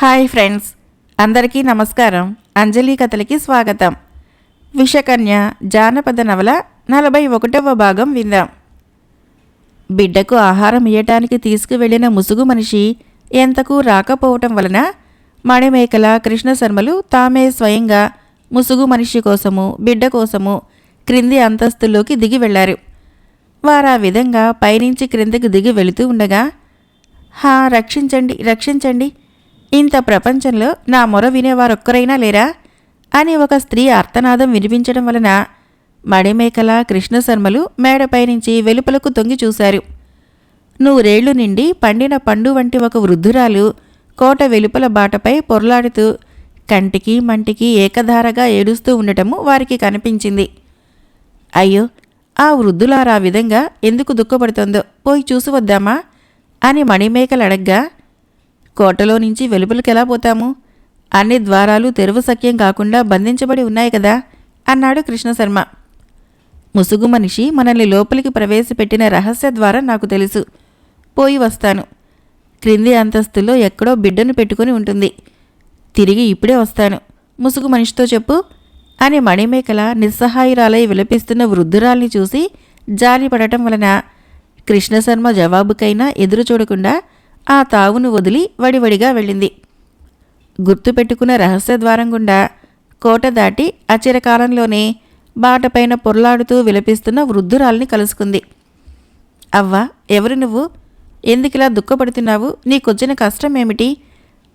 Hi friends, అందరికీ నమస్కారం. అంజలి కథలకి స్వాగతం. విషకన్య జానపద నవల 41వ భాగం విందాం. బిడ్డకు ఆహారం ఇయ్యటానికి తీసుకువెళ్లిన ముసుగు మనిషి ఎంతకు రాకపోవటం వలన మణిమేకల కృష్ణశర్మలు తామే స్వయంగా ముసుగు మనిషి కోసము బిడ్డ కోసము క్రింది అంతస్తులోకి దిగి వెళ్లారు. వారా విధంగా పైనుంచి క్రిందకి దిగి వెళుతూ ఉండగా, రక్షించండి రక్షించండి, ఇంత ప్రపంచంలో నా మొర వినేవారొక్కరైనా లేరా అని ఒక స్త్రీ ఆర్తనాదం వినిపించడం వలన మణిమేకల కృష్ణశర్మలు మేడపై నుంచి వెలుపలకు తొంగి చూశారు. 100 ఏళ్లు నిండి పండిన పండు వంటి ఒక వృద్ధురాలు కోట వెలుపల బాటపై పొర్లాడుతూ కంటికి మంటికి ఏకధారగా ఏడుస్తూ ఉండటము వారికి కనిపించింది. అయ్యో, ఆ వృద్ధులారా విధంగా ఎందుకు దుఃఖపడుతుందో పోయి చూసి వద్దామా అని మణిమేకలు అడగ్గా, కోటలో నుంచి వెలుపలికెలా పోతాము? అన్ని ద్వారాలు తెరువు సఖ్యం కాకుండా బంధించబడి ఉన్నాయి కదా అన్నాడు కృష్ణశర్మ. ముసుగు మనిషి మనల్ని లోపలికి ప్రవేశపెట్టిన రహస్య ద్వారం నాకు తెలుసు. పోయి వస్తాను. క్రింది అంతస్తులో ఎక్కడో బిడ్డను పెట్టుకుని ఉంటుంది. తిరిగి ఇప్పుడే వస్తాను. ముసుగు మనిషితో చెప్పు అని మణిమేకల నిస్సహాయురాలై విలపిస్తున్న వృద్ధురాల్ని చూసి జాలిపడటం వలన కృష్ణశర్మ జవాబుకైనా ఎదురు చూడకుండా ఆ తావును వదిలి వడివడిగా వెళ్ళింది. గుర్తుపెట్టుకున్న రహస్యద్వారం గుండా కోట దాటి అచిరకాలంలోనే బాటపైన పొర్లాడుతూ విలపిస్తున్న వృద్ధురాల్ని కలుసుకుంది. అవ్వా, ఎవరు నువ్వు? ఎందుకిలా దుఃఖపడుతున్నావు? నీకొచ్చిన కష్టమేమిటి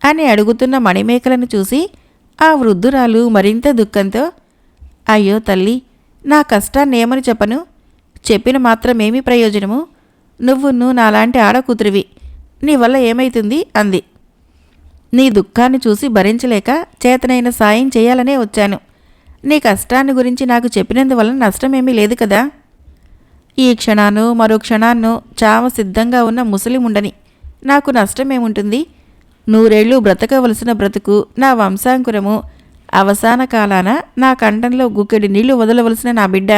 అని అడుగుతున్న మణిమేకలను చూసి ఆ వృద్ధురాలు మరింత దుఃఖంతో, అయ్యో తల్లి, నా కష్టాన్నేమని చెప్పను? చెప్పిన మాత్రమేమి ప్రయోజనము? నువ్వు నాలాంటి ఆడకూతురివి, నీ వల్ల ఏమైతుంది అంది. నీ దుఃఖాన్ని చూసి భరించలేక చేతనైన సాయం చేయాలనే వచ్చాను. నీ కష్టాన్ని గురించి నాకు చెప్పినందువల్ల నష్టమేమీ లేదు కదా. ఈ క్షణాన్నో మరో క్షణాన్నో చావ సిద్ధంగా ఉన్న ముసలిముండని నాకు నష్టమేముంటుంది? 100 ఏళ్ళు బ్రతకవలసిన బ్రతుకు, నా వంశాంకురము, అవసాన కాలాన నా కంఠంలో గుక్కెడి నీళ్లు వదలవలసిన నా బిడ్డ,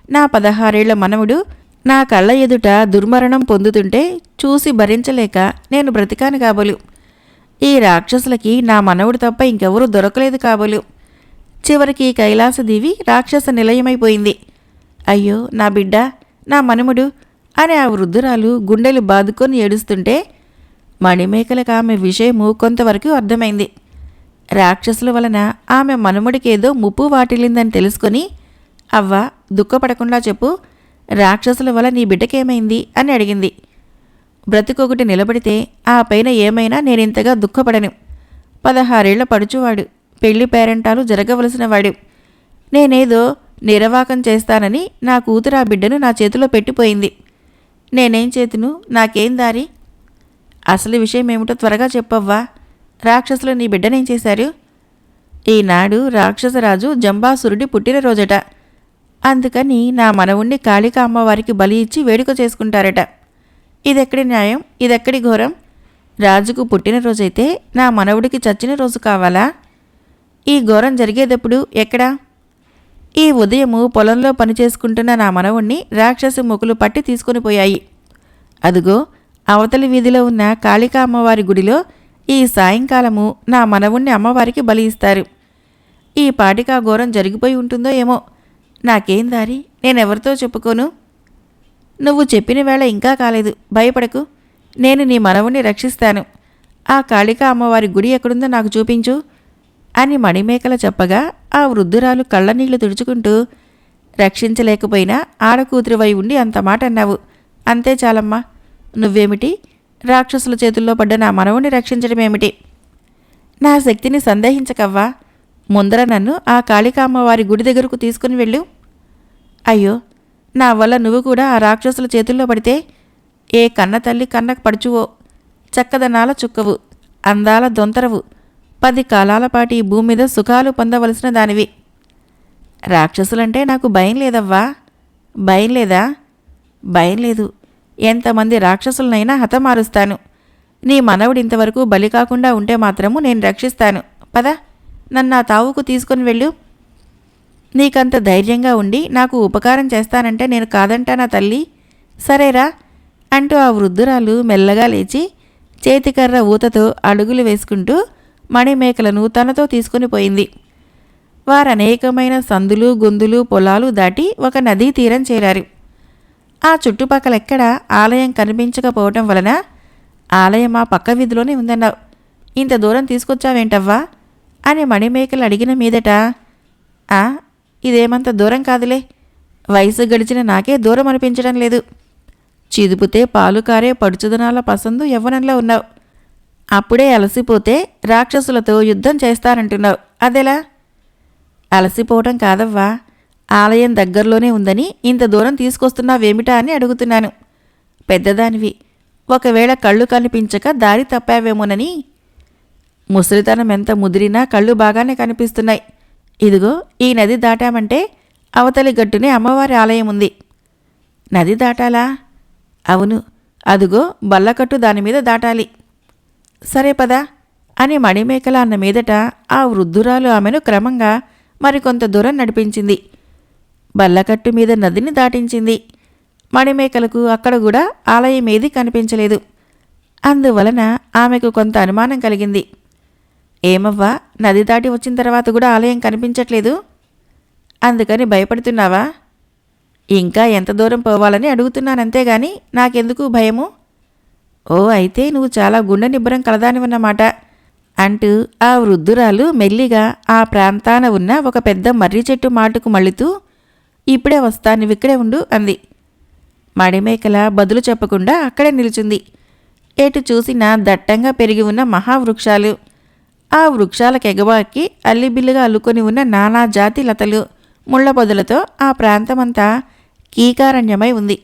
నా 16 ఏళ్ల మనవుడు నా కళ్ళ ఎదుట దుర్మరణం పొందుతుంటే చూసి భరించలేక నేను బ్రతికాను కాబోలు. ఈ రాక్షసులకి నా మనవుడు తప్ప ఇంకెవరూ దొరకలేదు కాబోలు. చివరికి కైలాసదేవి రాక్షస నిలయమైపోయింది. అయ్యో నా బిడ్డ, నా మనముడు అని ఆ వృద్ధురాలు గుండెలు బాదుకొని ఏడుస్తుంటే మణిమేకలకు ఆమె విషయము కొంతవరకు అర్థమైంది. రాక్షసుల వలన ఆమె మనముడికేదో ముప్పు వాటిల్లిందని తెలుసుకొని, అవ్వ దుఃఖపడకుండా చెప్పు, రాక్షసుల వల్ల నీ బిడ్డకేమైంది అని అడిగింది. బ్రతుకొకటి నిలబడితే ఆ పైన ఏమైనా నేనింతగా దుఃఖపడను. 16 ఏళ్ల పడుచువాడు, పెళ్లి పేరంటాలు జరగవలసిన వాడు. నేనేదో నిరవాకం చేస్తానని నా కూతురు ఆ బిడ్డను నా చేతిలో పెట్టిపోయింది. నేనేం చేతును? నాకేం దారి? అసలు విషయం ఏమిటో త్వరగా చెప్పవ్వా. రాక్షసులు నీ బిడ్డనేం చేశారు? ఈనాడు రాక్షసరాజు జంబాసురుడి పుట్టినరోజట. అందుకని నా మనవుణ్ణి కాళికా అమ్మవారికి బలి ఇచ్చి వేడుక చేసుకుంటారట. ఇదెక్కడి న్యాయం? ఇదెక్కడి ఘోరం? రాజుకు పుట్టినరోజైతే నా మనవుడికి చచ్చిన రోజు కావాలా? ఈ ఘోరం జరిగేదెప్పుడు? ఎక్కడా? ఈ ఉదయము పొలంలో పనిచేసుకుంటున్న నా మనవుణ్ణి రాక్షసు ముకులు పట్టి తీసుకుని పోయాయి. అదుగో అవతలి వీధిలో ఉన్న కాళికా అమ్మవారి గుడిలో ఈ సాయంకాలము నా మనవుణ్ణి అమ్మవారికి బలి ఇస్తారు. ఈ పాటికా ఘోరం జరిగిపోయి ఉంటుందో ఏమో. నాకేం దారి? నేనెవరితో చెప్పుకోను? నువ్వు చెప్పిన వేళ ఇంకా కాలేదు, భయపడకు. నేను నీ మనవుణ్ణి రక్షిస్తాను. ఆ కాళికా అమ్మవారి గుడి ఎక్కడుందో నాకు చూపించు అని మణిమేకల చెప్పగా ఆ వృద్ధురాలు కళ్ళనీళ్లు తుడుచుకుంటూ, రక్షించలేకపోయినా ఆడకూతురివై ఉండి అంత మాట అన్నావు, అంతే చాలమ్మా. నువ్వేమిటి రాక్షసుల చేతుల్లో పడ్డ నా మనవుణ్ణి రక్షించడమేమిటి? నా శక్తిని సందేహించకవ్వా. ముందర నన్ను ఆ కాళికా అమ్మవారి గుడి దగ్గరకు తీసుకుని వెళ్ళు. అయ్యో, నా వల్ల నువ్వు కూడా ఆ రాక్షసుల చేతుల్లో పడితే ఏ కన్న తల్లి కన్నకు పడుచువో, చక్కదనాల చుక్కవు, అందాల దొంతరవు, 10 కాలాల పాటు ఈ భూమి మీద సుఖాలు పొందవలసిన దానివి. రాక్షసులంటే నాకు భయం లేదవ్వా. భయం లేదా? భయం లేదు. ఎంతమంది రాక్షసులనైనా హతమారుస్తాను. నీ మనవుడు ఇంతవరకు బలి కాకుండా ఉంటే మాత్రము నేను రక్షిస్తాను. పద, నన్ను ఆ తావుకు తీసుకొని వెళ్ళు. నీకంత ధైర్యంగా ఉండి నాకు ఉపకారం చేస్తానంటే నేను కాదంటానా తల్లి? సరేరా అంటూ ఆ వృద్ధురాలు మెల్లగా లేచి చేతికర్ర ఊతతో అడుగులు వేసుకుంటూ మణిమేకలను తనతో తీసుకుని పోయింది. వారనేకమైన సందులు గొందులు పొలాలు దాటి ఒక నదీ తీరం చేరారు. ఆ చుట్టుపక్కలెక్కడా ఆలయం కనిపించకపోవటం వలన ఆలయం ఆ పక్క వీధిలోనే ఉందన్నావు. ఇంత దూరం తీసుకొచ్చావేంటవ్వా అని మణిమేకలు అడిగిన మీదట, ఆ ఇదేమంత దూరం కాదులే, వయసు గడిచిన నాకే దూరం అనిపించడం లేదు. చిదుపుతే పాలు కారే పడుచుదనాల పసందు యవ్వనంలో ఉన్నావు. అప్పుడే అలసిపోతే రాక్షసులతో యుద్ధం చేస్తానంటున్నావు, అదెలా? అలసిపోవటం కాదవ్వా, ఆలయం దగ్గరలోనే ఉందని ఇంత దూరం తీసుకొస్తున్నావేమిటా అని అడుగుతున్నాను. పెద్దదానివి, ఒకవేళ కళ్ళు కనిపించక దారి తప్పావేమోనని. ముసలితనం ఎంత ముదిరినా కళ్ళు బాగానే కనిపిస్తున్నాయి. ఇదిగో ఈ నది దాటామంటే అవతలి గట్టునే అమ్మవారి ఆలయం ఉంది. నది దాటాలా? అవును, అదుగో బల్లకట్టు దానిమీద దాటాలి. సరే పదా అని మణిమేకల అన్న మీదట ఆ వృద్ధురాలు ఆమెను క్రమంగా మరికొంత దూరం నడిపించింది. బల్లకట్టు మీద నదిని దాటించింది. మణిమేకలకు అక్కడ కూడా ఆలయం ఏదీ కనిపించలేదు. అందువలన ఆమెకు కొంత అనుమానం కలిగింది. ఏమవ్వా, నది దాటి వచ్చిన తర్వాత కూడా ఆలయం కనిపించట్లేదు? అందుకని భయపడుతున్నావా? ఇంకా ఎంత దూరం పోవాలని అడుగుతున్నానంతేగాని నాకెందుకు భయము? ఓ, అయితే నువ్వు చాలా గుండె నిబ్బరం కలదానివన్నమాట అంటూ ఆ వృద్ధురాలు మెల్లిగా ఆ ప్రాంతాన ఉన్న ఒక పెద్ద మర్రి చెట్టు మాటుకు మళ్ళుతూ, ఇప్పుడే వస్తా, నువ్విక్కడే ఉండు అంది. మణిమేకల బదులు చెప్పకుండా అక్కడే నిల్చుంది. ఎటు చూసినా దట్టంగా పెరిగి ఉన్న మహావృక్షాలు, ఆ వృక్షాలకెగబాకి అల్లిబిల్లుగా అల్లుకొని ఉన్న నానా జాతి లతలు, ముళ్ల పొదలతో ఆ ప్రాంతమంతా కీకారణ్యమై ఉంది.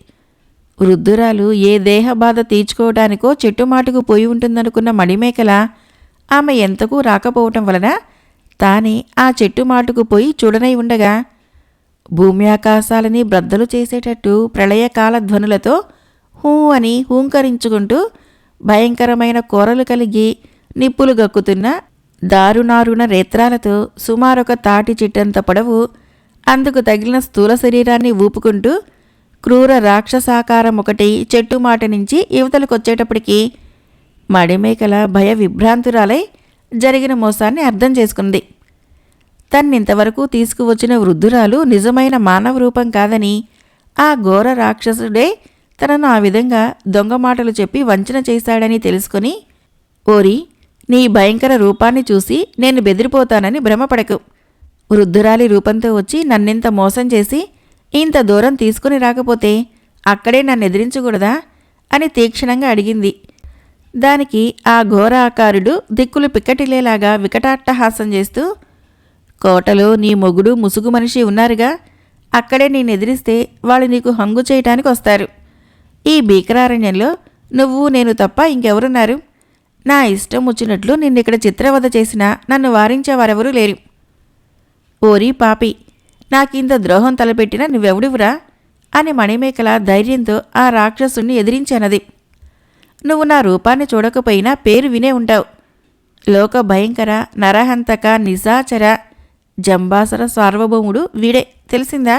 వృద్ధురాలు ఏ దేహబాధ తీర్చుకోవటానికో చెట్టుమాటుకు పోయి ఉంటుందనుకున్న మణిమేకల ఆమె ఎంతకు రాకపోవటం వలన తానే ఆ చెట్టుమాటుకు పోయి చూడనై ఉండగా భూమి ఆకాశాలని బ్రద్దలు చేసేటట్టు ప్రళయకాల ధ్వనులతో హూ అని హూంకరించుకుంటూ భయంకరమైన కోరలు కలిగి నిప్పులు గక్కుతున్న దారుణారుణ రేత్రాలతో సుమారొక తాటి చిట్టంత పొడవు, అందుకు తగిలిన స్థూల శరీరాన్ని ఊపుకుంటూ క్రూర రాక్షసాకారం ఒకటి చెట్టుమాట నుంచి యువతలకొచ్చేటప్పటికి మణిమేకల భయ విభ్రాంతురాలై జరిగిన మోసాన్ని అర్థం చేసుకుంది. తన్నింతవరకు తీసుకువచ్చిన వృద్ధురాలు నిజమైన మానవ రూపం కాదని, ఆ ఘోర రాక్షసుడే తనను ఆ విధంగా దొంగ మాటలు చెప్పి వంచన చేశాడని తెలుసుకుని, ఓరి, నీ భయంకర రూపాన్ని చూసి నేను బెదిరిపోతానని భ్రమపడకు. వృద్ధురాలి రూపంతో వచ్చి నన్నింత మోసం చేసి ఇంత దూరం తీసుకుని రాకపోతే అక్కడే నన్ను ఎదిరించకూడదా అని తీక్షణంగా అడిగింది. దానికి ఆ ఘోర ఆకారుడు దిక్కులు పిక్కటిలేలాగా వికటాట్టహాసం చేస్తూ, కోటలో నీ మొగుడు ముసుగు మనిషి ఉన్నారుగా, అక్కడే నేను ఎదిరిస్తే వాళ్ళు నీకు హంగు చేయటానికి వస్తారు. ఈ భీకరారణ్యంలో నువ్వు నేను తప్ప ఇంకెవరున్నారు? నా ఇష్టం వచ్చినట్లు నిన్నిక్కడ చిత్రవధ చేసినా నన్ను వారించేవారెవరూ లేరు. ఓరి పాపి, నాకింత ద్రోహం తలపెట్టినా నువ్వెవడివురా అని మణిమేకల ధైర్యంతో ఆ రాక్షసుణ్ణి ఎదిరించనది. నువ్వు నా రూపాన్ని చూడకపోయినా పేరు వినే ఉంటావు. లోక భయంకర నరహంతక నిశాచర జంబాసర సార్వభౌముడు వీడే, తెలిసిందా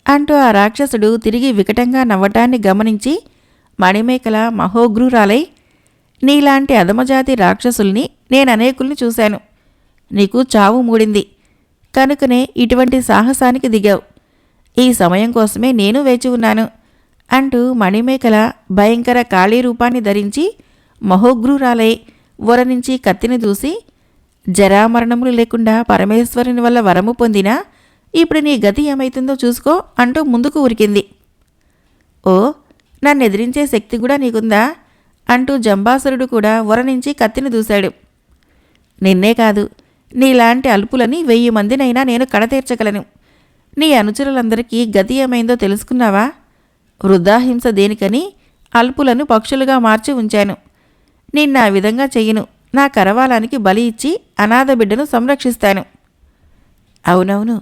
అంటూ ఆ రాక్షసుడు తిరిగి వికటంగా నవ్వటాన్ని గమనించి మణిమేకల మహోగ్రురాలై, నీలాంటి అధమజాతి రాక్షసుల్ని నేననేకుల్ని చూశాను. నీకు చావు మూడింది కనుకనే ఇటువంటి సాహసానికి దిగావు. ఈ సమయం కోసమే నేను వేచి ఉన్నాను అంటూ మణిమేకల భయంకర కాళీ రూపాన్ని ధరించి మహోగ్రురాలై వరనించి కత్తిని దూసి, జరామరణములు లేకుండా పరమేశ్వరుని వల్ల వరము పొందినా ఇప్పుడు నీ గతి ఏమైతుందో చూసుకో అంటూ ముందుకు ఉరికింది. ఓ, నన్నెదిరించే శక్తి కూడా నీకుందా అంటూ జంబాసురుడు కూడా వరనించి కత్తిని దూశాడు. నిన్నే కాదు, నీలాంటి అల్పులని 1000 మందినైనా నేను కడతీర్చగలను. నీ అనుచరులందరికీ గతి ఏమైందో తెలుసుకున్నావా? వృద్ధాహింస దేనికని అల్పులను పక్షులుగా మార్చి ఉంచాను. నిన్న ఆ విధంగా చెయ్యను. నా కరవాలానికి బలి ఇచ్చి అనాథ బిడ్డను సంరక్షిస్తాను. అవునవును,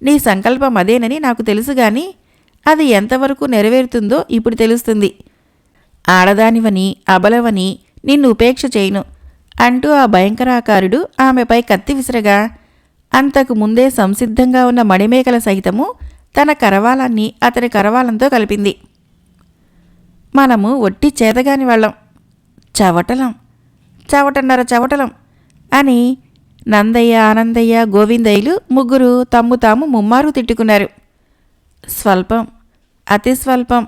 నీ సంకల్పం అదేనని నాకు తెలుసు గాని అది ఎంతవరకు నెరవేరుతుందో ఇప్పుడు తెలుస్తుంది. ఆడదానివని అబలవని నిన్ను ఉపేక్ష చేయను అంటూ ఆ భయంకరాకారుడు ఆమెపై కత్తి విసిరగా అంతకు ముందే సంసిద్ధంగా ఉన్న మణిమేకల సహితము తన కరవాలాన్ని అతని కరవాలంతో కలిపింది. మనము ఒట్టి చేతగాని వాళ్ళం, చవటలం చవటన్నర చవటలం అని నందయ్య, ఆనందయ్య, గోవిందయ్యలు ముగ్గురు తమ్ము తాము ముమ్మారు తిట్టుకున్నారు. స్వల్పం, అతి స్వల్పం,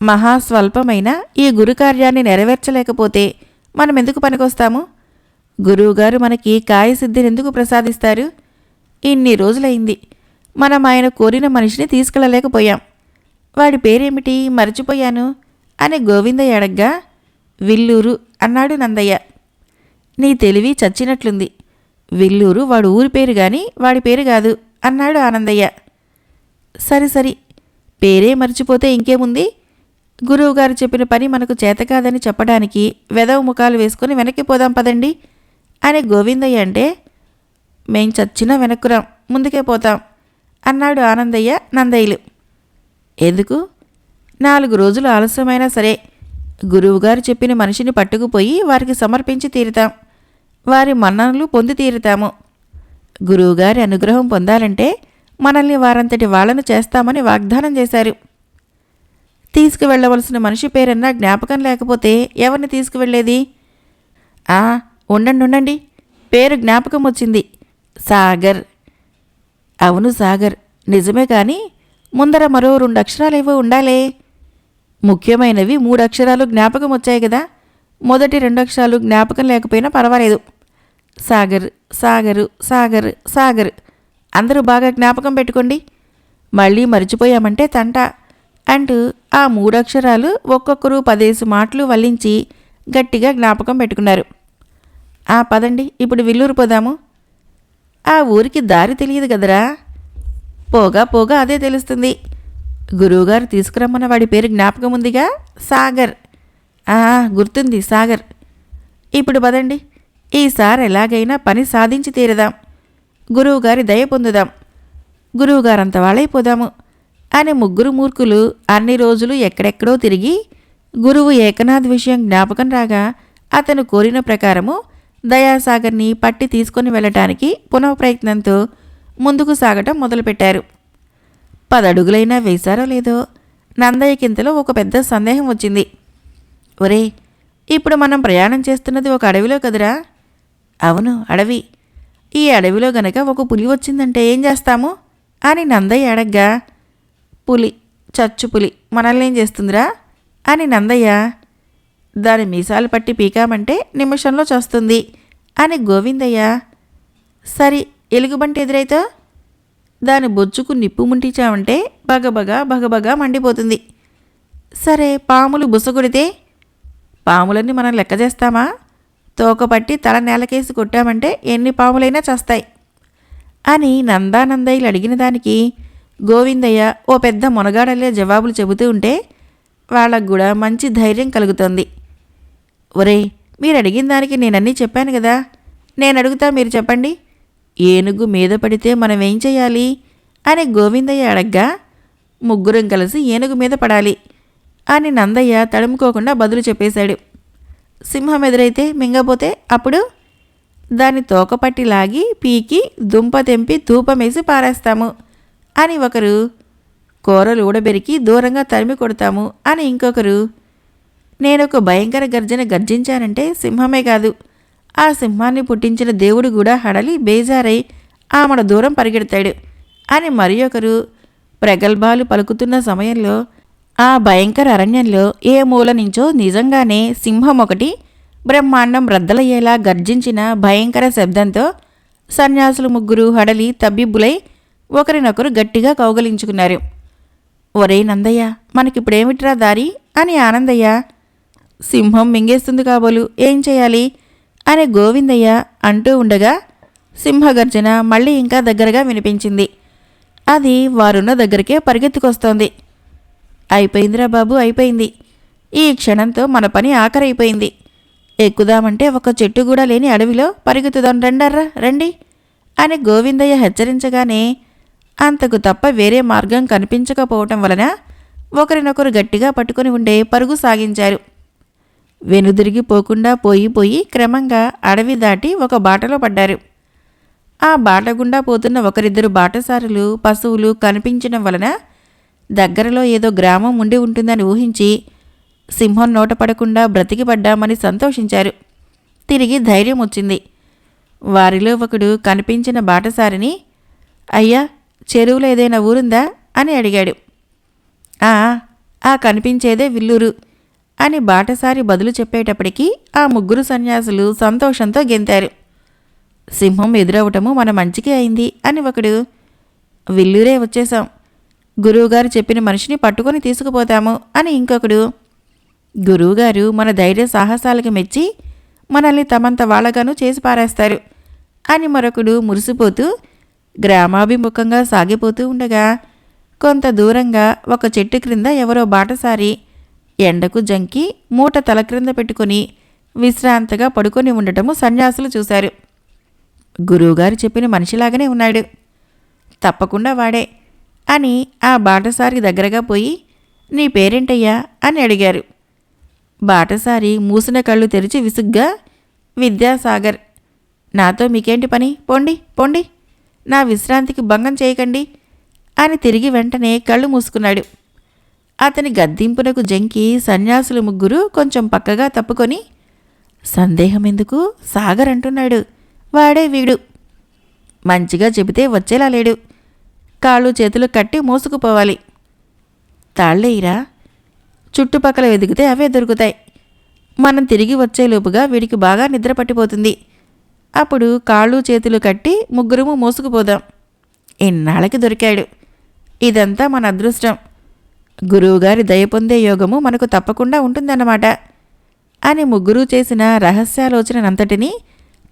మహాస్వల్పమైన ఈ గురుకార్యాన్ని నెరవేర్చలేకపోతే మనమెందుకు పనికొస్తాము? గురువుగారు మనకి కాయసిద్ధినెందుకు ప్రసాదిస్తారు? ఇన్ని రోజులైంది మనం ఆయన కోరిన మనిషిని తీసుకెళ్ళలేకపోయాం. వాడి పేరేమిటి మర్చిపోయాను అని గోవిందయ్య అడగ్గా, విల్లూరు అన్నాడు నందయ్య. నీ తెలివి చచ్చినట్లుంది. విల్లూరు వాడు ఊరి పేరు గాని వాడి పేరు కాదు అన్నాడు ఆనందయ్య. సరి సరి, పేరే మర్చిపోతే ఇంకేముంది? గురువుగారు చెప్పిన పని మనకు చేతకాదని చెప్పడానికి వెదవ ముఖాలు వేసుకుని వెనక్కి పోదాం పదండి అని గోవిందయ్య అంటే, మేం చచ్చినా వెనక్కురాం, ముందుకే పోతాం అన్నాడు ఆనందయ్య, నందయ్యలు. ఎందుకు? 4 రోజులు ఆలస్యమైనా సరే గురువుగారు చెప్పిన మనిషిని పట్టుకుపోయి వారికి సమర్పించి తీరుతాం. వారి మన్ననలు పొంది తీరుతాము. గురువుగారి అనుగ్రహం పొందాలంటే మనల్ని వారంతటి వాళ్లను చేస్తామని వాగ్దానం చేశారు. తీసుకువెళ్లవలసిన మనిషి పేరన్నా జ్ఞాపకం లేకపోతే ఎవరిని తీసుకువెళ్లేది? ఉండండి, పేరు జ్ఞాపకం వచ్చింది. సాగర్. అవును సాగర్, నిజమే కానీ ముందర మరో 2 అక్షరాలేవో ఉండాలే. ముఖ్యమైనవి 3 అక్షరాలు జ్ఞాపకం వచ్చాయి కదా. మొదటి 2 అక్షరాలు జ్ఞాపకం లేకపోయినా పర్వాలేదు. సాగర్, సాగరు, సాగర్, సాగర్. అందరూ బాగా జ్ఞాపకం పెట్టుకోండి. మళ్ళీ మర్చిపోయామంటే తంట అంటూ ఆ 3 అక్షరాలు ఒక్కొక్కరు 10 మాటలు వల్లించి గట్టిగా జ్ఞాపకం పెట్టుకున్నారు. పదండి, ఇప్పుడు విల్లూరు పోదాము. ఆ ఊరికి దారి తెలియదు కదరా. పోగా పోగా అదే తెలుస్తుంది. గురువుగారు తీసుకురమ్మన్న వాడి పేరు జ్ఞాపకం ఉందిగా, సాగర్. గుర్తుంది, సాగర్. ఇప్పుడు పదండి, ఈసారి ఎలాగైనా పని సాధించి తీరదాం. గురువుగారి దయ పొందుదాం. గురువుగారంత వాళ్ళైపోదాము అని 3 మూర్ఖులు అన్ని రోజులు ఎక్కడెక్కడో తిరిగి గురువు ఏకనాథ్ విషయం జ్ఞాపకం రాగా అతను కోరిన ప్రకారము దయాసాగర్ని పట్టి తీసుకొని వెళ్ళటానికి పునఃప్రయత్నంతో ముందుకు సాగటం మొదలుపెట్టారు. 10 అడుగులైనా వేశారో లేదో నందయ్యకింతలో ఒక పెద్ద సందేహం వచ్చింది. ఒరే, ఇప్పుడు మనం ప్రయాణం చేస్తున్నది ఒక అడవిలో కదరా? అవును, అడవి. ఈ అడవిలో గనక ఒక పులి వచ్చిందంటే ఏం చేస్తాము అని నందయ్య అడగ్గా, పులి, చచ్చు పులి మనల్నేం చేస్తుందిరా అని నందయ్య, దాని మీసాలు పట్టి పీకామంటే నిమిషంలో చస్తుంది అని గోవిందయ్య, సరి ఎలుగుబంటి ఎదురైతే దాని బొచ్చుకు నిప్పు ముంటించామంటే బగబగా బగబగా మండిపోతుంది. సరే పాములు బుసగొడితే పాములన్నీ మనం లెక్క చేస్తామా? తోకపట్టి తల నేలకేసి కొట్టామంటే ఎన్ని పాములైనా చస్తాయి అని నందానందయ్యలు అడిగిన దానికి గోవిందయ్య ఓ పెద్ద మొనగాడలే జవాబులు చెబుతూ ఉంటే వాళ్ళకు కూడా మంచి ధైర్యం కలుగుతోంది. ఒరే, మీరు అడిగిన దానికి నేనన్నీ చెప్పాను కదా, నేను అడుగుతా, మీరు చెప్పండి. ఏనుగు మీద పడితే మనం ఏం చెయ్యాలి అని గోవిందయ్య అడగ్గా, 3 కలిసి ఏనుగు మీద పడాలి అని నందయ్య తడుముకోకుండా బదులు చెప్పేశాడు. సింహం ఎదురైతే మింగపోతే అప్పుడు దాని తోకపట్టి లాగి పీకి దుంప తెంపి ధూపమేసి పారేస్తాము అని ఒకరు, కూరలు ఊడబెరికి దూరంగా తరిమి కొడతాము అని ఇంకొకరు, నేనొక భయంకర గర్జన గర్జించానంటే సింహమే కాదు, ఆ సింహాన్ని పుట్టించిన దేవుడు కూడా హడలి బేజారై ఆమడ దూరం పరిగెడతాడు అని మరి ఒకరు ప్రగల్భాలు పలుకుతున్న సమయంలో ఆ భయంకర అరణ్యంలో ఏ మూల నుంచో నిజంగానే సింహం ఒకటి బ్రహ్మాండం రద్దలయ్యేలా గర్జించిన భయంకర శబ్దంతో సన్యాసులు 3 హడలి తబ్బిబ్బులై ఒకరినొకరు గట్టిగా కౌగలించుకున్నారు. ఒరే నందయ్య, మనకిప్పుడేమిట్రా దారి అని ఆనందయ్య, సింహం మింగేస్తుంది కాబోలు, ఏం చేయాలి అని గోవిందయ్య అంటూ ఉండగా సింహగర్జన మళ్ళీ ఇంకా దగ్గరగా వినిపించింది. అది వారున్న దగ్గరికే పరిగెత్తుకొస్తోంది. అయిపోయిందిరా బాబు, అయిపోయింది. ఈ క్షణంతో మన పని ఆఖరైపోయింది. ఎక్కుదామంటే ఒక చెట్టు కూడా లేని అడవిలో పరిగెత్తుదాం, రండర్రా రండి అని గోవిందయ్య హెచ్చరించగానే అంతకు తప్ప వేరే మార్గం కనిపించకపోవటం వలన ఒకరినొకరు గట్టిగా పట్టుకుని ఉండే పరుగు సాగించారు. వెనుదిరిగి పోకుండా పోయి క్రమంగా అడవి దాటి ఒక బాటలో పడ్డారు. ఆ బాట గుండా పోతున్న 1-2 బాటసారులు పశువులు కనిపించడం వలన దగ్గరలో ఏదో గ్రామం ఉండి ఉంటుందని ఊహించి సింహం నోట పడకుండా బ్రతికిపడ్డామని సంతోషించారు. తిరిగి ధైర్యం వచ్చింది. వారిలో ఒకడు కనిపించిన బాటసారిని, అయ్యా, చెరువులో ఏదైనా ఊరుందా అని అడిగాడు. ఆ ఆ కనిపించేదే విల్లూరు అని బాటసారి బదులు చెప్పేటప్పటికీ ఆ ముగ్గురు సన్యాసులు సంతోషంతో గెంతారు. సింహం ఎదురవటము మన మంచికే అయింది అని ఒకడు, విల్లూరే వచ్చేశాం, గురువుగారు చెప్పిన మనిషిని పట్టుకొని తీసుకుపోతాము అని ఇంకొకడు, గురువుగారు మన ధైర్య సాహసాలకు మెచ్చి మనల్ని తమంత వాళ్ళగాను చేసి పారేస్తారు అని మరొకడు మురిసిపోతూ గ్రామాభిముఖంగా సాగిపోతూ ఉండగా కొంత దూరంగా ఒక చెట్టు క్రింద ఎవరో బాటసారి ఎండకు జంకి మూట తల క్రింద పెట్టుకుని విశ్రాంతగా పడుకొని ఉండటము సన్యాసులు చూశారు. గురువుగారు చెప్పిన మనిషిలాగానే ఉన్నాడు, తప్పకుండా వాడే అని ఆ బాటసారి దగ్గరగా పోయి, నీ పేరేంటయ్యా అని అడిగారు. బాటసారి మూసిన కళ్ళు తెరిచి విసుగ్గా, విద్యాసాగర్. నాతో మీకేంటి పని, పొండి పొండి, నా విశ్రాంతికి భంగం చేయకండి అని తిరిగి వెంటనే కళ్ళు మూసుకున్నాడు. అతని గద్దింపునకు జంకి సన్యాసులు ముగ్గురు కొంచెం పక్కగా తప్పుకొని, సందేహం ఎందుకు, సాగర్ అంటున్నాడు, వాడే వీడు, మంచిగా చెబితే వచ్చేలా లేడు, కాళ్ళు చేతులు కట్టి మోసుకుపోవాలి, తాళ్ళేయిరా, చుట్టుపక్కల వెతికితే అవే దొరుకుతాయి, మనం తిరిగి వచ్చేలోపుగా వీడికి బాగా నిద్ర పట్టిపోతుంది, అప్పుడు కాళ్ళు చేతులు కట్టి ముగ్గురము మోసుకుపోదాం, ఇన్నాళ్ళకి దొరికాడు, ఇదంతా మన అదృష్టం, గురువుగారి దయ పొందే యోగము మనకు తప్పకుండా ఉంటుందన్నమాట అని ముగ్గురూ చేసిన రహస్యాలోచనంతటినీ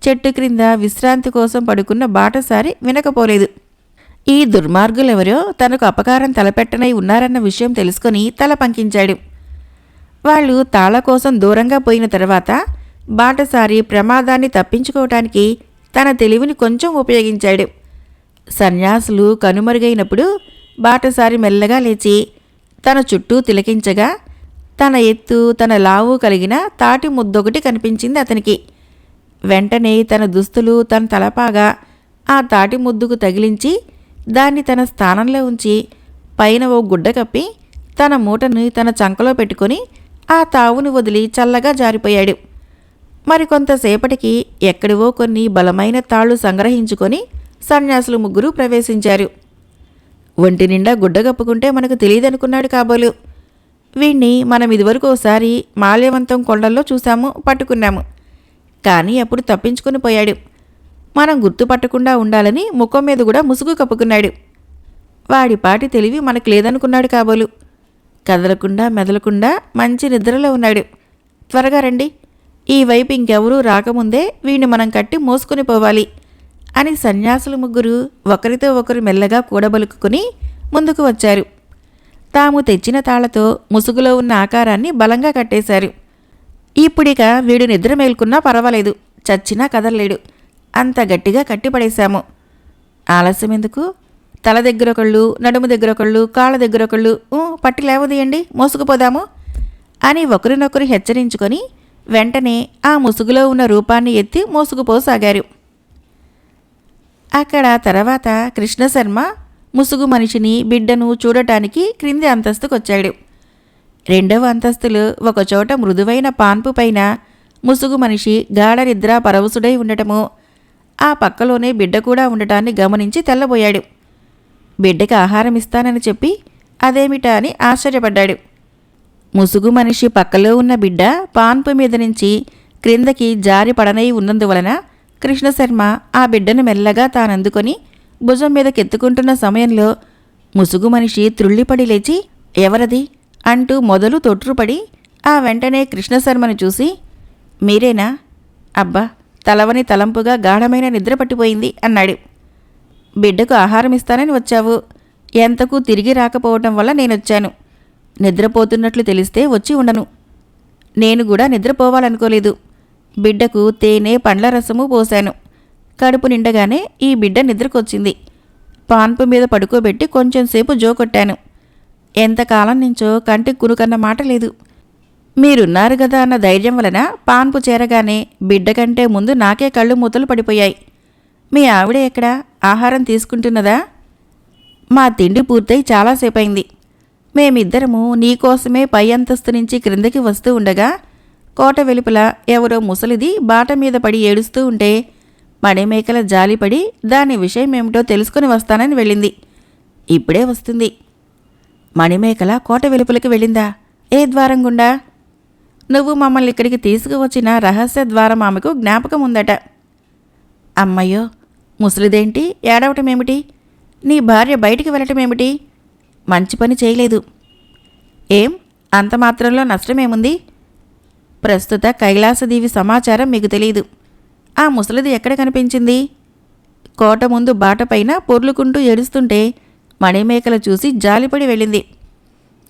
చెట్టు క్రింద విశ్రాంతి కోసం పడుకున్న బాటసారి వినకపోలేదు. ఈ దుర్మార్గులెవరో తనకు అపకారం తలపెట్టనై ఉన్నారన్న విషయం తెలుసుకొని తల పంకించాడు. వాళ్ళు తాళ కోసం దూరంగా పోయిన తర్వాత బాటసారి ప్రమాదాన్ని తప్పించుకోవటానికి తన తెలివిని కొంచెం ఉపయోగించాడు. సన్యాసులు కనుమరుగైనప్పుడు బాటసారి మెల్లగా లేచి తన చుట్టూ తిలకించగా తన ఎత్తు తన లావు కలిగిన తాటి ముద్దొకటి కనిపించింది అతనికి. వెంటనే తన దుస్తులు తన తలపాగా ఆ తాటి ముద్దుకు తగిలించి దాన్ని తన స్థానంలో ఉంచి పైన ఓ గుడ్డ కప్పి తన మూటను తన చంకలో పెట్టుకొని ఆ తావును వదిలి చల్లగా జారిపోయాడు. మరికొంతసేపటికి ఎక్కడివో కొన్ని బలమైన తాళ్లు సంగ్రహించుకొని సన్యాసులు ముగ్గురు ప్రవేశించారు. ఒంటి నిండా గుడ్డ కప్పుకుంటే మనకు తెలియదనుకున్నాడు కాబోలు. వీణ్ణి మనం ఇదివరకు ఓసారి మాల్యవంతం కొండల్లో చూశాము, పట్టుకున్నాము, కానీ అప్పుడు తప్పించుకుని పోయాడు. మనం గుర్తుపట్టకుండా ఉండాలని ముఖం మీద కూడా ముసుగు కప్పుకున్నాడు. వాడిపాటి తెలివి మనకు లేదనుకున్నాడు కాబోలు. కదలకుండా మెదలకుండా మంచి నిద్రలో ఉన్నాడు. త్వరగా రండి, ఈ వైపు ఇంకెవరూ రాకముందే వీణ్ణి మనం కట్టి మోసుకుని పోవాలి అని సన్యాసులు ముగ్గురు ఒకరితో ఒకరు మెల్లగా కూడబలుకుని ముందుకు వచ్చారు. తాము తెచ్చిన తాళ్లతో ముసుగులో ఉన్న ఆకారాన్ని బలంగా కట్టేశారు. ఇప్పుడిక వీడు నిద్ర మేల్కున్నా పర్వాలేదు, చచ్చినా కదలలేడు, అంత గట్టిగా కట్టిపడేశాము. ఆలస్యం ఎందుకు, తల దగ్గరొకళ్ళు, నడుము దగ్గరొకళ్ళు, కాళ్ళ దగ్గరొకళ్ళు, పట్టి లేవదీయండి, మోసుకుపోదాము అని ఒకరినొకరు హెచ్చరించుకొని వెంటనే ఆ ముసుగులో ఉన్న రూపాన్ని ఎత్తి మోసుకుపోసాగారు. అక్కడ తర్వాత కృష్ణశర్మ ముసుగు మనిషిని బిడ్డను చూడటానికి క్రింది అంతస్తుకొచ్చాడు. రెండవ అంతస్తులో ఒకచోట మృదువైన పాన్పు పైన ముసుగు మనిషి గాఢ నిద్ర పరవశుడై ఉండటము, ఆ పక్కలోనే బిడ్డ కూడా ఉండటాన్ని గమనించి తెల్లబోయాడు. బిడ్డకి ఆహారం ఇస్తానని చెప్పి అదేమిటా అని ఆశ్చర్యపడ్డాడు. ముసుగు మనిషి పక్కలో ఉన్న బిడ్డ పాన్పు మీద నుంచి క్రిందకి జారి పడనై ఉన్నందువలన కృష్ణశర్మ ఆ బిడ్డను మెల్లగా తానందుకొని భుజం మీదకెత్తుకుంటున్న సమయంలో ముసుగు మనిషి త్రుళ్ళిపడి లేచి, ఎవరది అంటూ మొదలు తొట్రుపడి ఆ వెంటనే కృష్ణశర్మను చూసి, మీరేనా? అబ్బా, తలవని తలంపుగా గాఢమైన నిద్ర పట్టిపోయింది అన్నాడు. బిడ్డకు ఆహారం ఇస్తానని వచ్చావు, ఎంతకు తిరిగి రాకపోవటం వల్ల నేనొచ్చాను. నిద్రపోతున్నట్లు తెలిస్తే వచ్చి ఉండను. నేను కూడా నిద్రపోవాలనుకోలేదు. బిడ్డకు తేనె పండ్ల రసము పోశాను. కడుపు నిండగానే ఈ బిడ్డ నిద్రకొచ్చింది. పాన్పు మీద పడుకోబెట్టి కొంచెంసేపు జోకొట్టాను. ఎంతకాలం నుంచో కంటికి కునుకన్న మాట లేదు. మీరున్నారు కదా అన్న ధైర్యం వలన పాన్పు చేరగానే బిడ్డ కంటే ముందు నాకే కళ్ళు మూతలు పడిపోయాయి. మీ ఆవిడ ఎక్కడా, ఆహారం తీసుకుంటున్నదా? మా తిండి పూర్తయి చాలాసేపైంది. మేమిద్దరము నీకోసమే పై అంతస్తు నుంచి క్రిందకి వస్తూ ఉండగా కోట వెలుపల ఎవరో ముసలిది బాట మీద పడి ఏడుస్తూ ఉంటే మణిమేకల జాలిపడి దాని విషయం ఏమిటో తెలుసుకుని వస్తానని వెళ్ళింది. ఇప్పుడే వస్తుంది. మణిమేకల కోట వెలుపలికి వెళ్ళిందా? ఏ ద్వారం గుండా? నువ్వు మమ్మల్ని ఇక్కడికి తీసుకువచ్చిన రహస్య ద్వారం ఆమెకు జ్ఞాపకం ఉందట. అమ్మయ్యో, ముసలిదేంటి ఏడవటమేమిటి? నీ భార్య బయటికి వెళ్ళటమేమిటి? మంచి పని చేయలేదు. ఏం అంత మాత్రంలో నష్టమేముంది? ప్రస్తుత కైలాసదేవి సమాచారం మీకు తెలియదు. ఆ ముసలిది ఎక్కడ కనిపించింది? కోట ముందు బాటపైన పొర్లుకుంటూ ఏడుస్తుంటే మణిమేకల చూసి జాలిపడి వెళ్ళింది.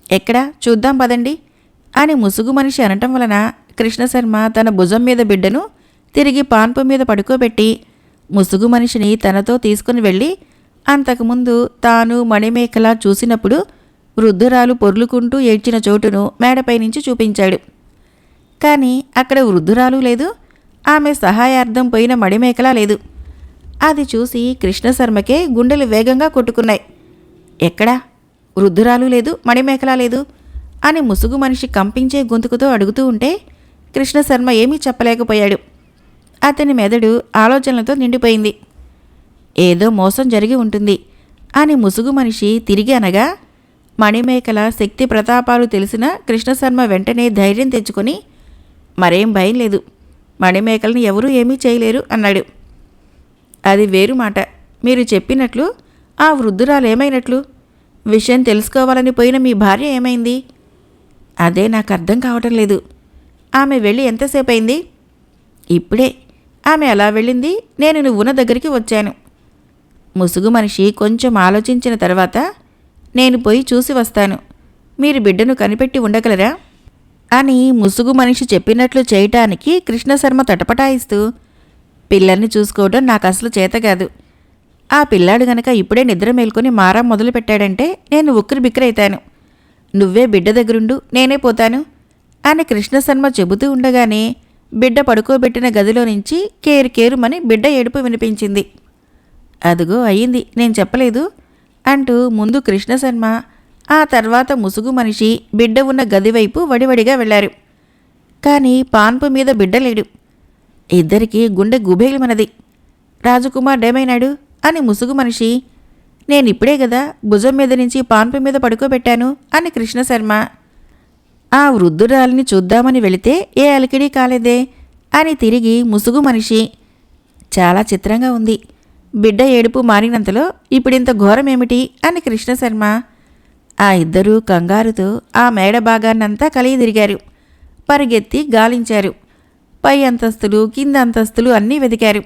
ఎక్కడా చూద్దాం పదండి అని ముసుగు మనిషి అనటం వలన కృష్ణశర్మ తన భుజం మీద బిడ్డను తిరిగి పాన్పు మీద పడుకోబెట్టి ముసుగు మనిషిని తనతో తీసుకుని వెళ్ళి అంతకుముందు తాను మణిమేకల చూసినప్పుడు వృద్ధురాలు పొర్లుకుంటూ ఏడ్చిన చోటును మేడపై నుంచి చూపించాడు. కానీ అక్కడ వృద్ధురాలు లేదు, ఆమె సహాయార్థం పోయిన మణిమేకల లేదు. అది చూసి కృష్ణశర్మకే గుండెలు వేగంగా కొట్టుకున్నాయి. ఎక్కడా? వృద్ధురాలు లేదు, మణిమేకల లేదు అని ముసుగు మనిషి కంపించే గొంతుకుతో అడుగుతూ ఉంటే కృష్ణశర్మ ఏమీ చెప్పలేకపోయాడు. అతని మెదడు ఆలోచనలతో నిండిపోయింది. ఏదో మోసం జరిగి ఉంటుంది అని ముసుగు మనిషి తిరిగి అనగా మణిమేకల శక్తి ప్రతాపాలు తెలిసిన కృష్ణశర్మ వెంటనే ధైర్యం తెచ్చుకొని మరేం భయం లేదు, మణిమేకల్ని ఎవరూ ఏమీ చేయలేరు అన్నాడు. అది వేరు మాట. మీరు చెప్పినట్లు ఆ వృద్ధురాలు ఏమైనట్లు? విషయం తెలుసుకోవాలని పోయిన మీ భార్య ఏమైంది? అదే నాకు అర్థం కావటం లేదు. ఆమె వెళ్ళి ఎంతసేపు అయింది? ఇప్పుడే. ఆమె అలా వెళ్ళింది, నేను నువ్వున్న దగ్గరికి వచ్చాను. ముసుగు మనిషి కొంచెం ఆలోచించిన తర్వాత నేను పోయి చూసి వస్తాను, మీరు బిడ్డను కనిపెట్టి ఉండగలరా అని ముసుగు మనిషి చెప్పినట్లు చేయటానికి కృష్ణశర్మ తటపటాయిస్తూ పిల్లల్ని చూసుకోవడం నాకు అసలు చేతకాదు. ఆ పిల్లాడు గనక ఇప్పుడే నిద్ర మేల్కొని మారా మొదలుపెట్టాడంటే నేను ఉక్కిరి బిక్కిరైతాను. నువ్వే బిడ్డ దగ్గరుండు, నేనే పోతాను అని కృష్ణశర్మ చెబుతూ ఉండగానే బిడ్డ పడుకోబెట్టిన గదిలో నుంచి కేరుకేరుమని బిడ్డ ఏడుపు వినిపించింది. అదుగో అయ్యింది, నేను చెప్పలేదు అంటూ ముందు కృష్ణశర్మ ఆ తర్వాత ముసుగు మనిషి బిడ్డ ఉన్న గదివైపు వడివడిగా వెళ్లారు. కానీ పాన్పు మీద బిడ్డ లేడు. ఇద్దరికీ గుండె గుబేలుమన్నది. రాజకుమారుడేమైనాడు అని ముసుగు మనిషి, నేనిప్పుడే గదా భుజం మీద నుంచి పాన్పు మీద పడుకోబెట్టాను అని కృష్ణశర్మ. ఆ వృద్ధురాలిని చూద్దామని వెళితే ఏ అలికిడి కాలేదే అని తిరిగి ముసుగు మనిషి. చాలా చిత్రంగా ఉంది. బిడ్డ ఏడుపు మారినంతలో ఇప్పుడింత ఘోరమేమిటి అని కృష్ణశర్మ. ఆ ఇద్దరూ కంగారుతో ఆ మేడ భాగాన్నంతా కలిగి తిరిగారు. పరిగెత్తి గాలించారు. పై అంతస్తులు కింద అంతస్తులు అన్నీ వెదికారు.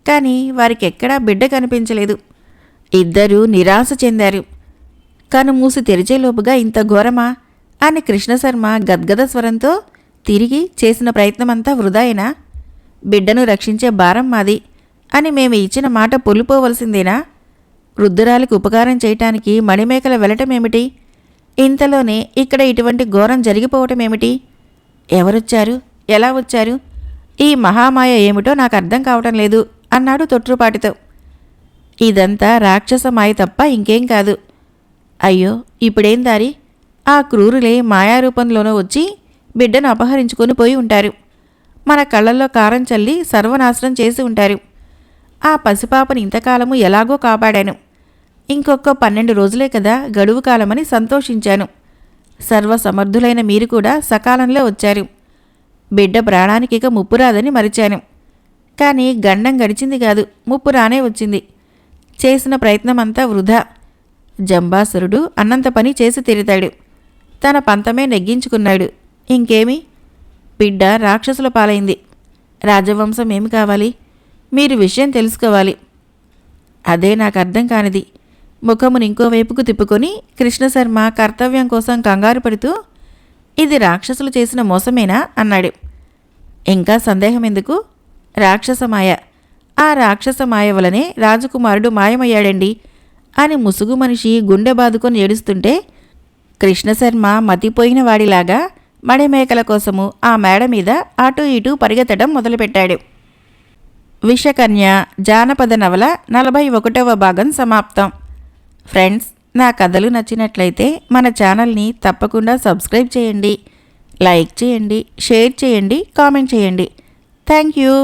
కానీ వారికెక్కడా బిడ్డ కనిపించలేదు. ఇద్దరూ నిరాశ చెందారు. కనుమూసి తెరిచేలోపుగా ఇంత ఘోరమా అని కృష్ణశర్మ గద్గద స్వరంతో, తిరిగి చేసిన ప్రయత్నమంతా వృధాయేనా? బిడ్డను రక్షించే భారం మాది అని మేము ఇచ్చిన మాట పొల్లిపోవలసిందేనా? వృద్ధురాలికి ఉపకారం చేయటానికి మణిమేకల వెళ్ళటమేమిటి? ఇంతలోనే ఇక్కడ ఇటువంటి ఘోరం జరిగిపోవటమేమిటి? ఎవరొచ్చారు? ఎలా వచ్చారు? ఈ మహామాయ ఏమిటో నాకు అర్థం కావటం లేదు అన్నాడు తొట్రుపాటితో. ఇదంతా రాక్షస మాయ తప్ప ఇంకేం కాదు. అయ్యో, ఇప్పుడేం దారి? ఆ క్రూరులే మాయారూపంలోనూ వచ్చి బిడ్డను అపహరించుకొని పోయి ఉంటారు. మన కళ్ళల్లో కారం చల్లి సర్వనాశనం చేసి ఉంటారు. ఆ పసిపాపని ఇంతకాలము ఎలాగో కాపాడాను. ఇంకొక 12 రోజులే కదా గడువు కాలమని సంతోషించాను. సర్వసమర్థులైన మీరు కూడా సకాలంలో వచ్చారు. బిడ్డ ప్రాణానికి ఇక ముప్పు రాదని మరిచాను. కానీ గండం గడిచింది కాదు, ముప్పు రానే వచ్చింది. చేసిన ప్రయత్నమంతా వృధా. జంబాసురుడు అన్నంత పని చేసి తీరుతాడు. తన పంతమే నెగ్గించుకున్నాడు. ఇంకేమి? బిడ్డ రాక్షసుల పాలైంది. రాజవంశం ఏమి కావాలి? మీరు విషయం తెలుసుకోవాలి. అదే నాకు అర్థం కానిది. ముఖమును ఇంకోవైపుకు తిప్పుకొని కృష్ణశర్మ కర్తవ్యం కోసం కంగారు పడుతూ, ఇది రాక్షసులు చేసిన మోసమేనా అన్నాడు. ఇంకా సందేహం ఎందుకు? రాక్షసమాయ. ఆ రాక్షసమాయ వలనే రాజకుమారుడు మాయమయ్యాడండి అని ముసుగు మనిషి గుండె బాదుకొని ఏడుస్తుంటే కృష్ణశర్మ మతిపోయిన వాడిలాగా మణిమేకల కోసము ఆ మేడ మీద అటూ ఇటూ పరిగెత్తడం మొదలుపెట్టాడు. విషకన్య జానపద నవల 41వ భాగం సమాప్తం. ఫ్రెండ్స్, నా కథలు నచ్చినట్లయితే మన ఛానల్ని తప్పకుండా సబ్స్క్రైబ్ చేయండి, లైక్ చేయండి, షేర్ చేయండి, కామెంట్ చేయండి. Thank you.